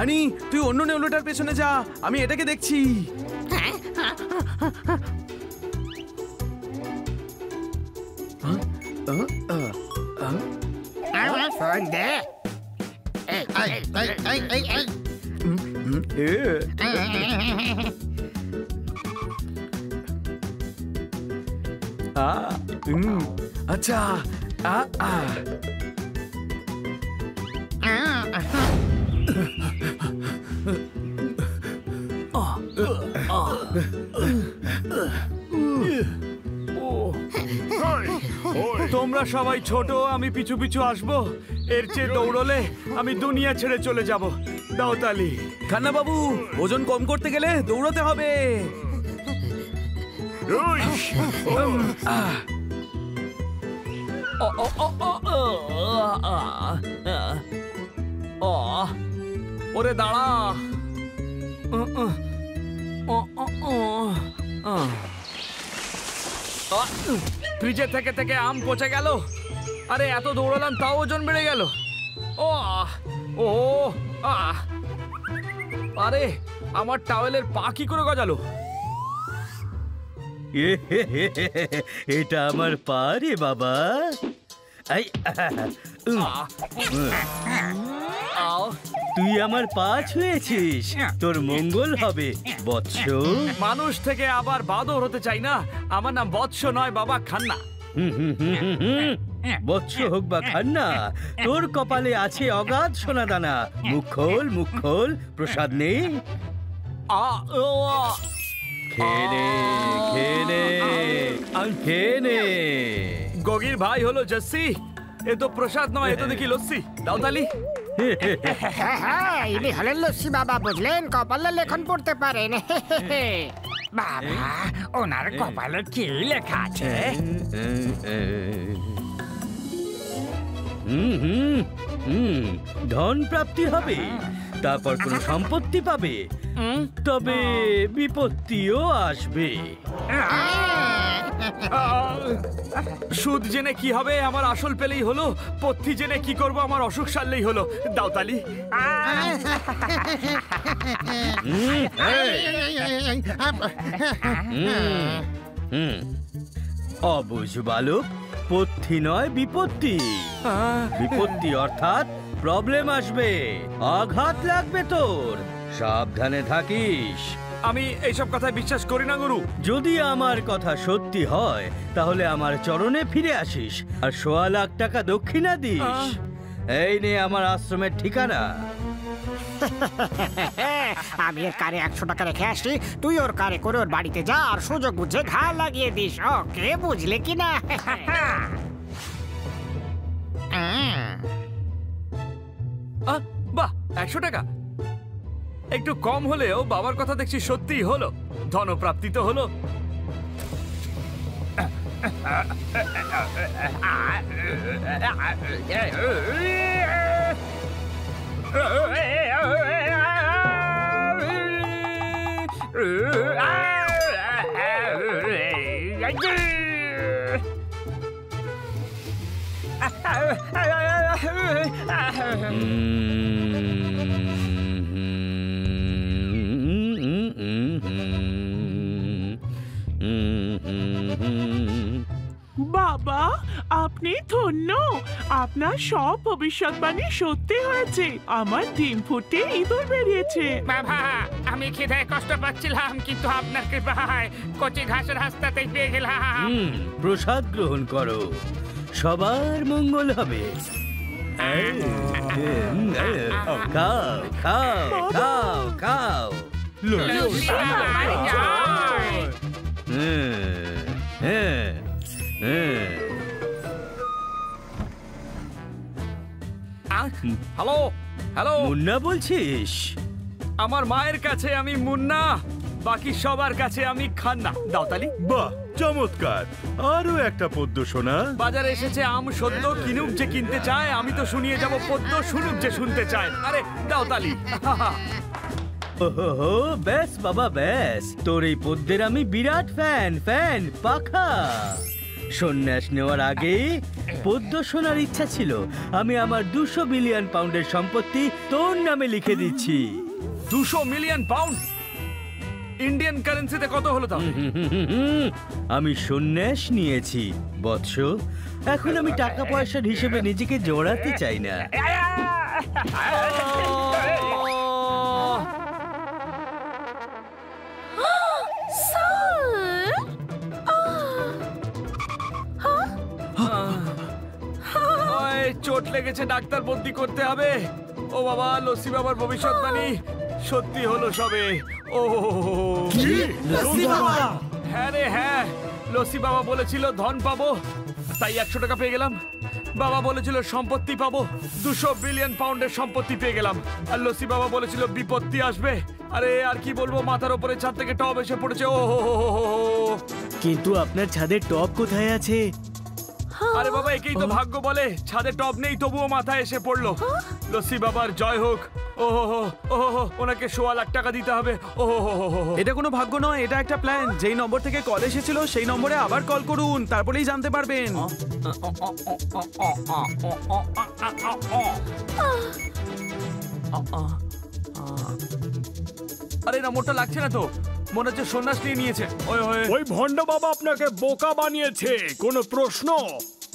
হানি, তুই অন্য নেউলোটার পেছনে যা, আমি এটাকে দেখছি। ফোন দে। আচ্ছা। তোমরা সবাই ছোট, আমি পিছু পিছু আসবো। এর চেয়ে দৌড়লে আমি দুনিয়া ছেড়ে চলে যাব। দাও তালি। খান্না বাবু, ওজন কম করতে গেলে দৌড়াতে হবে। ওরে দাঁড়া। ফ্রিজে থেকে থেকে আম পচে গেল। আরে এত দৌড়ালাম তাও ওজন বেড়ে গেল। আরে আমার টাওয়েলের পা কি করে গজালো? এটা আমার পা রে বাবা। তুই আমার পা ছুঁয়েছিস, তোর মঙ্গল হবে বৎস। মানুষ থেকে আবার বাদর হতে চাই না। আমার নাম বৎস নয় বাবা, খান্না। বৎস হোক বা খান্না, তোর কপালে আছে অগাধ সোনা দানা। মুখ খোল, মুখ খোল, প্রসাদ নেই। গগির ভাই হলো জস্সি। এ তো প্রসাদ নয়, এ তো দেখি লস্যি। দাও তালি। হ্যাঁ, ইনি হলেন লস্যি বাবা, বুঝলেন? কপালে লেখন পড়তে পারেন। বাবা, ওনার কপালে কি লেখা আছে? ধন প্রাপ্তি হবে, তারপর কোন সম্পত্তি পাবে, তবে বিপত্তিও আসবে। সুদ জেনে কি হবে? আমার আসল পেলেই হলো। পথ্যি জেনে কি করব? আমার অসুখ সারলেই হলো। দাও তালি। অবুঝ বালক, পথ্যি নয় বিপত্তি। বিপত্তি অর্থাৎ প্রবলেম আসবে, আঘাত লাগবে তোর। সাবধানে থাকিস। আমি এইসব কথায় বিশ্বাস করি না গুরু। যদি আমার কথা সত্যি হয় তাহলে আমার চরণে ফিরে আসিস আর 1.25 লাখ টাকা দক্ষিণা দিস। এই নে আমার আশ্রমের ঠিকানা। আমি এর কারে 100 টাকা রেখে আসি, তুই ওর কারে করে ওর বাড়িতে যা আর সুযোগ বুঝে ঘা লাগিয়ে দিস। ওকে, বুঝলে কি না? বাহ, 100 টাকা একটু কম হলেও বাবার কথা দেখছি সত্যিই হলো। ধনপ্রাপ্তি তো হলো। বাবা, আপনি ধন্য। আপনার সব ভবিষ্যৎবাণী সত্যি হয়েছে। আমার ডিম ফুটে ইঁদুর বেরিয়েছে। বাবা, আমি খিদে কষ্ট পাচ্ছিলাম, কিন্তু আপনার কৃপায় কচি ঘাসের রাস্তাতেই পেয়ে গেলাম। প্রসাদ গ্রহণ করো, সবার মঙ্গল হবে। খাও খাও খাও খাও। হ্যালো হ্যালো, মুন্না বলছিস? আমার মায়ের কাছে আমি মুন্না, বাকি সবার কাছে আমি খান্না। দাও তালি। বাহ, চমৎকার। আরো একটা পদ্য শোনা। বাজারে এসেছে আম সদ্য, কিনুক যে কিনতে চায়, আমি তো শুনিয়ে যাব পদ্য, শুনুক যে শুনতে চায়। আরে দাও তালি। ওহো, ব্যাস বাবা ব্যাস, তোর এই পদ্যের আমি বিরাট ফ্যান। পাখা সন্ন্যাস নেওয়ার আগে পদ্ম শোনার ইচ্ছা ছিল। আমি আমার 200 বিলিয়ন পাউন্ডের সম্পত্তি তোর নামে লিখে দিচ্ছি। 200 মিলিয়ন পাউন্ড ইন্ডিয়ান কারেন্সিতে কত হলো তাও? আমি সন্ন্যাস নিয়েছি বৎস। এখন আমি টাকা পয়সার হিসেবে নিজেকে জোড়াতে চাই না। ওই চোট লেগেছে, ডাক্তার বদলি করতে হবে। ও বাবা, লস্যি বাবার ভবিষ্যৎবাণী সত্যি হলো সবে। ও লস্যি বাবা! হ্যাঁ রে হ্যাঁ, লস্যি বাবা বলেছিল ধন পাবো, তাই 100 টাকা পেয়ে গেলাম। বাবা বলেছিল সম্পত্তি পাবো, 200 বিলিয়ন পাউন্ডের সম্পত্তি পেয়ে গেলাম। আর লস্যি বাবা বলেছিল বিপত্তি আসবে। আরে আর কি বলবো, মাথার উপরে ছাদ থেকে টব এসে পড়েছে। ও কিন্তু আপনার ছাদের টপ কোথায় আছে? আরে বাবা, একেই তো ভাগ্য বলে। ছাদে টব নেই, তবুও মাথায় এসে পড়লো। লস্যি বাবার জয় হোক। ও ওনাকে 1.25 লাখ টাকা দিতে হবে। ও এটা কোনো ভাগ্য নয়, এটা একটা প্ল্যান। যেই নম্বর থেকে কল এসেছিল সেই নম্বরে আবার কল করুন, তারপরেই জানতে পারবেন। আরে নম্বরটা লাগছে না তো, মনে হচ্ছে সন্ন্যাস নিয়ে নিয়েছে। ওই ভণ্ড বাবা আপনাকে বোকা বানিয়েছে। কোনো প্রশ্ন?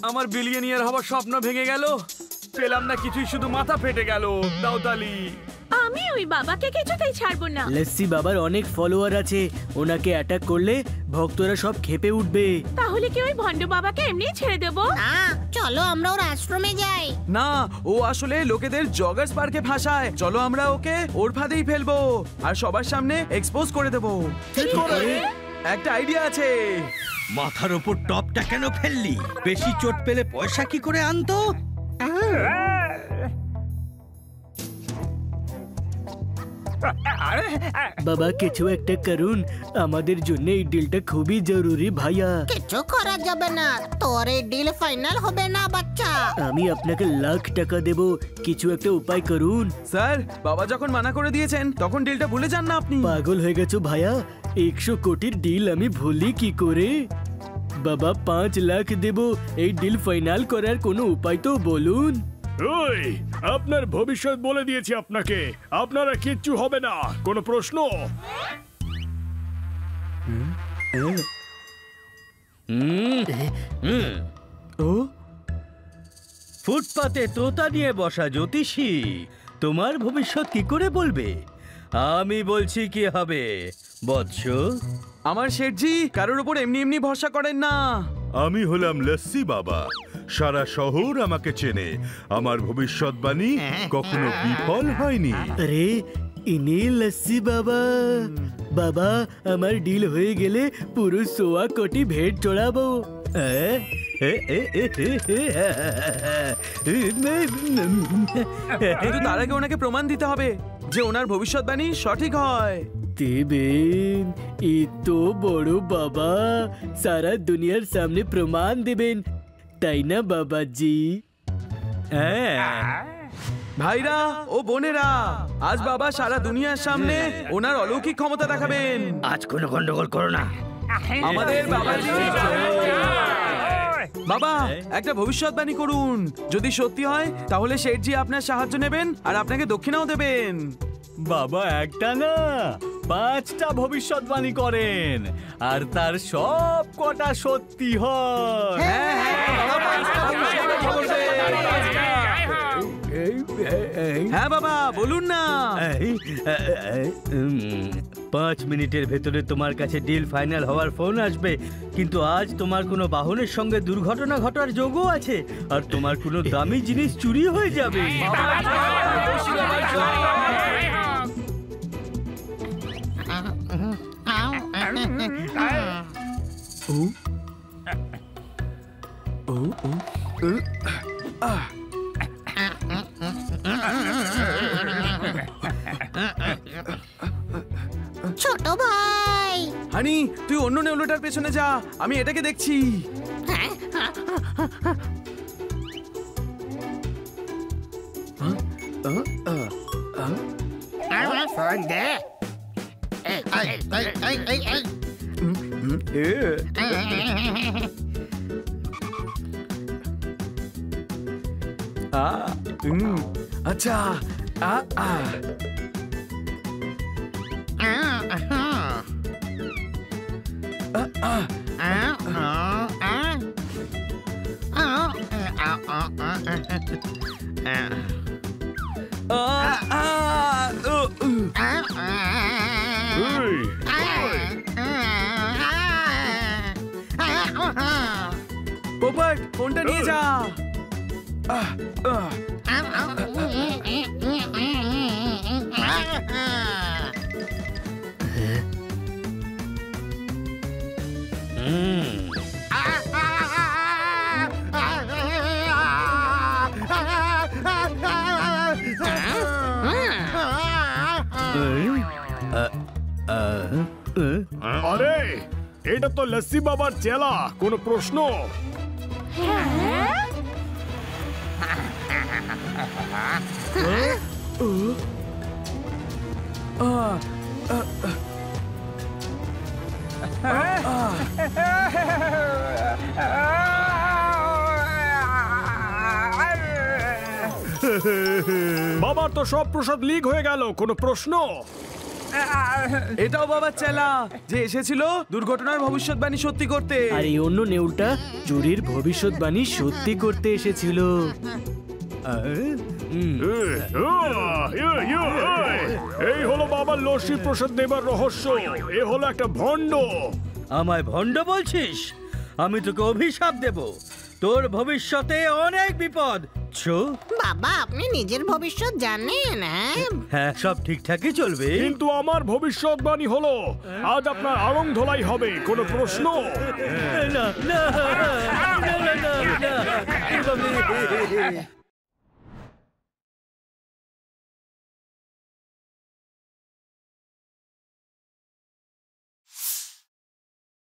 আমার বিলিয়নিয়ার হওয়ার স্বপ্ন ভেঙে গেল। পেলাম না কিছুই, শুধু মাথা ফেটে গেল। দাউতালি, আমি ওই বাবাকে কিছুতেই ছাড়বো না। লস্যি বাবার অনেক ফলোয়ার আছে, ওনাকে অ্যাটাক করলে ভক্তরা সব ক্ষেপে উঠবে। তাহলে কি ওই ভণ্ড বাবাকে এমনি ছেড়ে দেবো? চলো আমরা ওর আশ্রমে যাই। না, ও আসলে লোকেদের জগার্স পার্কে ভাসায়। চলো আমরা ওকে ওর ফাঁদেই ফেলবো আর সবার সামনে এক্সপোজ করে দেবো। একটা আইডিয়া আছে। মাথার ওপর টপটা কেন ফেললি? বেশি চোট পেলে পয়সা কি করে আনতো? বাবা কিছু একটা করুন, আমাদের জন্য এই ডিলটা খুবই জরুরি ভাইয়া। কিছু করা যাবে না, তোর এই ডিল ফাইনাল হবে না বাচ্চা। আমি আপনাকে লাখ টাকা দেব, কিছু একটা উপায় করুন। স্যার, বাবা যখন মানা করে দিয়েছেন তখন ডিলটা ভুলে যান না আপনি। পাগল হয়ে গেছো ভাইয়া? 100 কোটির ডিল আমি ভুলি কি করে? বাবা 5 লাখ দেব, এই ডিল ফাইনাল করার কোনো উপায় তো বলুন। ওই আপনার ভবিষ্যৎ বলে দিয়েছি আপনাকে, আপনারা কিচ্ছু হবে না। কোনো প্রশ্ন? ফুটপাতে তোতা নিয়ে বসা জ্যোতিষী তোমার ভবিষ্যৎ কি করে বলবে? আমি বলছি কি হবে বৎস। আমার শেঠজি কারোর উপর এমনি এমনি ভরসা করেন না। আমি হলাম লস্যি বাবা, সারা শহর আমাকে চেনে। আমার ভবিষ্যৎবাণী কখনো বিফল হয়নি। আরে ইনি লস্যি বাবা। বাবা আমার ডিল হয়ে গেলে পুরো 100 কোটি ভেট চড়াবো। কিন্তু তার আগে ওনাকে প্রমাণ দিতে হবে যে ওনার ভবিষ্যৎবাণী সঠিক হয়। দেবেন, এত বড় বাবা সারা দুনিয়ার সামনে প্রমাণ দেবেন, তাই না বাবাজি? ভাইরা ও বোনেরা, আজ বাবা সারা দুনিয়ার সামনে ওনার অলৌকিক ক্ষমতা দেখাবেন। আজ কোনো গন্ডগোল করো না। আমাদের বাবাজি বাবা একটা ভবিষ্যৎবাণী করুন। যদি সত্যি হয় তাহলে শেঠজি আপনার সাহায্য নেবেন আর আপনাকে দক্ষিণাও দেবেন। বাবা একটা না 5টা ভবিষ্যৎবাণী করেন আর তার সব কটা সত্যি হয়। হ্যাঁ বাবা বলুন না। 5 মিনিটের ভেতরে তোমার কাছে ডিল ফাইনাল হওয়ার ফোন আসবে, কিন্তু আজ তোমার কোনো বাহনের সঙ্গে দুর্ঘটনা ঘটার যোগও আছে আর তোমার কোনো দামি জিনিস চুরি হয়ে যাবে। ছোট ভাই, হানি তুই অন্য নেউলোটার পেছনে যা, আমি এটাকে দেখছি। ফোন দে। আচ্ছা পোপট ফোনটা নিয়ে যা আরে এটা তো লস্যি বাবার চেলা, কোনো প্রশ্ন? বাবার তো সব প্রসাদ লিক হয়ে গেল, কোনো প্রশ্ন? এটাও বাবার চেলা যে এসেছিল দুর্ঘটনার ভবিষ্যৎবাণী সত্যি করতে। আর এই অন্য নেউলটা চুরির ভবিষ্যৎবাণী সত্যি করতে এসেছিল। এই হলো বাবার লস্যি প্রসাদ দেবার রহস্য। এ হলো একটা ভণ্ড। আমায় ভণ্ড বলছিস? আমি তোকে অভিশাপ দেব, তোর ভবিষ্যতে অনেক বিপদ। বাবা আপনি নিজের ভবিষ্যৎ জানেন? হ্যাঁ, সব ঠিকঠাকই চলবে। কিন্তু আমার ভবিষ্যৎবাণী হলো আজ আপনার আড়ং ধোলাই হবে, কোনো প্রশ্ন? না না না না না না